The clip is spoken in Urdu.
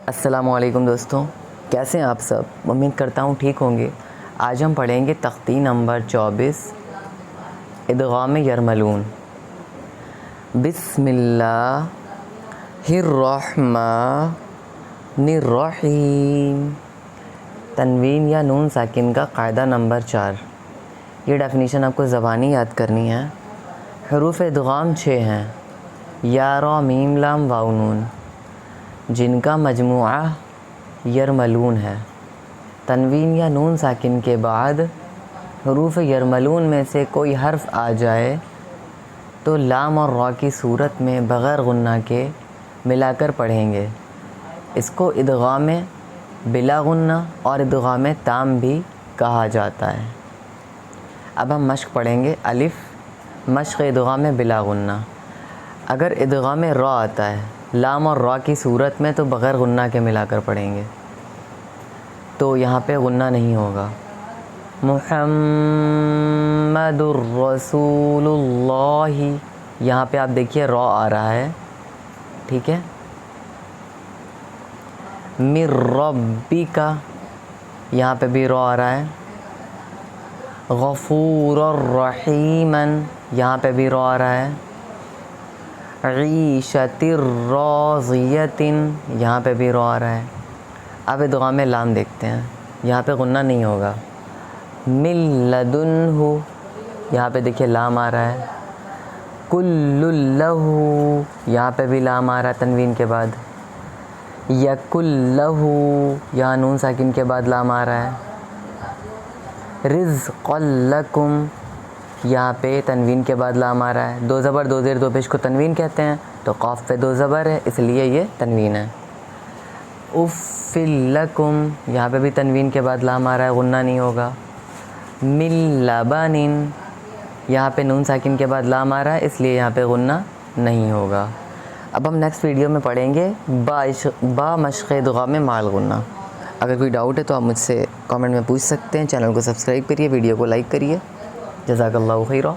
السلام علیکم دوستوں، کیسے ہیں آپ سب؟ امید کرتا ہوں ٹھیک ہوں گے۔ آج ہم پڑھیں گے تختی نمبر 24 ادغام یرملون۔ بسم اللہ الرحمن الرحیم۔ تنوین یا نون ساکن کا قاعدہ نمبر 4۔ یہ ڈیفینیشن آپ کو زبانی یاد کرنی ہے۔ حروف ادغام 6 ہیں، یا را میم لام واو نون، جن کا مجموعہ یرملون ہے۔ تنوین یا نون ساکن کے بعد حروف یرملون میں سے کوئی حرف آ جائے تو لام اور را کی صورت میں بغیر غنہ کے ملا کر پڑھیں گے۔ اس کو ادغام بلا غنہ اور ادغام تام بھی کہا جاتا ہے۔ اب ہم مشق پڑھیں گے۔ الف، مشق ادغام بلا غنہ۔ اگر ادغام را آتا ہے لام اور را کی صورت میں تو بغیر غنہ کے ملا کر پڑھیں گے، تو یہاں پہ غنہ نہیں ہوگا۔ محمد الرسول اللہ، یہاں پہ آپ دیکھیے را آ رہا ہے، ٹھیک ہے۔ من ربک، یہاں پہ بھی را آ رہا ہے۔ غفور الرحیم، یہاں پہ بھی را آ رہا ہے۔ عیشۃ راضیۃ، یہاں پہ بھی را آ رہا ہے۔ اب ادغام لام دیکھتے ہیں، یہاں پہ غنہ نہیں ہوگا۔ من لدنہ، یہاں پہ دیکھیے لام آ رہا ہے۔ کل لہ، یہاں پہ بھی لام آ رہا ہے تنوین کے بعد۔ یکل لہ، یہاں نون ساکن کے بعد لام آ رہا ہے۔ رزقا لکم، یہاں پہ تنوین کے بعد لام آ رہا ہے۔ دو زبر دو زیر دو پیش کو تنوین کہتے ہیں، تو قاف پہ دو زبر ہے اس لیے یہ تنوین ہے۔ اف لکم، یہاں پہ بھی تنوین کے بعد لام آ رہا ہے، غنہ نہیں ہوگا۔ من لبن، یہاں پہ نون ساکن کے بعد لام آ رہا ہے اس لیے یہاں پہ غنہ نہیں ہوگا۔ اب ہم نیکسٹ ویڈیو میں پڑھیں گے با مشق ادغام مع الغنہ۔ اگر کوئی ڈاؤٹ ہے تو آپ مجھ سے کامنٹ میں پوچھ سکتے ہیں۔ چینل کو سبسکرائب کریے، ویڈیو کو لائک کریے۔ جزاک اللہ خیرہ۔